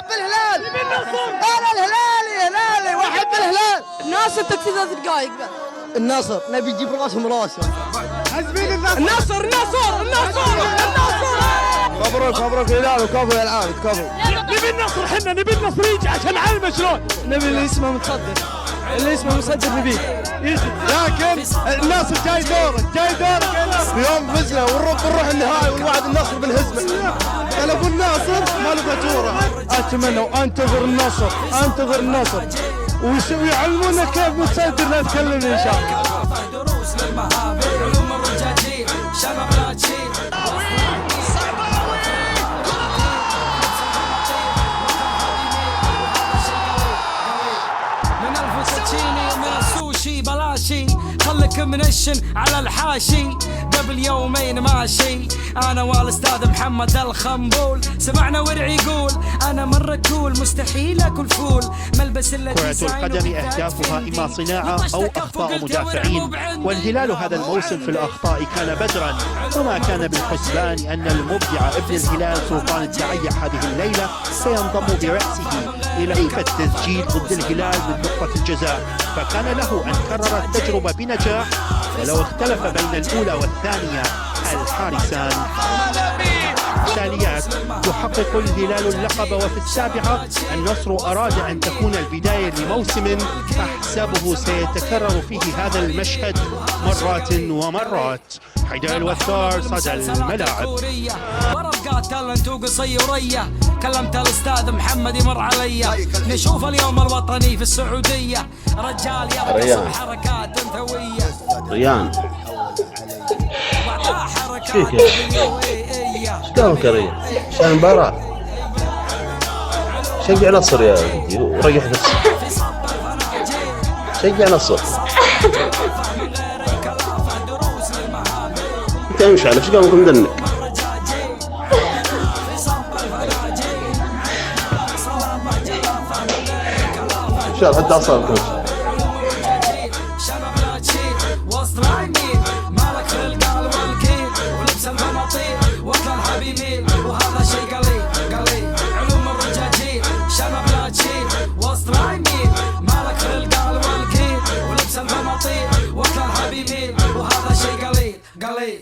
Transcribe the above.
واحب الهلال. انا الهلالي واحب الهلال. الناصر تكفي 3 دقائق بس. الناصر نبي يجيب راسهم راسهم. الناصر. مبروك الهلال وكفو العاب كفو. نبي النصر، حنا نبي النصر يجي عشان نعلم شلون. نبي اللي اسمه متصدر، اللي اسمه مصدر نبيه يجي، لكن النصر جاي دورك اليوم فزنا ونروح النهائي ونوعد النصر بالهزمه. انا ابو الناصر ما له فاتوره. اتمنى وانتظر النصر ويعلمونا كيف نتصدر نتكلم ان شاء الله. من السوشي بلاشي خلك منشن على الحاشي. قبل يومين ماشي انا والاستاذ محمد الخنبول، سمعنا ورعي يقول انا مره كول مستحيل اكل فول. ملبس كرة القدم اهدافها اما صناعه او اخطاء مدافعين، والهلال هذا الموسم في الاخطاء كان بدرا، وما كان بالحسبان ان المبدع ابن الهلال سلطان الدعيع هذه الليله سينضم براسه الى التسجيل ضد الهلال من نقطه الجزاء، فكان له ان كرر التجربه بنجاح ولو اختلف بين الاولى والثانيه الحارسان. تاليات يحقق الهلال اللقب، وفي السابعة النصر أراد أن تكون البداية لموسم أحسبه سيتكرر فيه هذا المشهد مرات ومرات. حيدر الوثار صدى الملاعب. ورقات انتو قصيريه كلمت الاستاذ محمد يمر علي. نشوف اليوم الوطني في السعوديه رجال يرقص حركات انثويه. ريان فيك يا شلونك يا ريان؟ عشان المباراة شجع نصر يا ولدي وريح نفسك. شجع نصر. انت امشي على شو قامك مدنك؟ ان شاء الله حتى اعصابك. وهذا شيء قليل علوم الرجاجيل شنب لا تشيل وسط رايمين مالك في القال والكيل ولبس البناطيل وكلها بيميل وهذا شيء قليل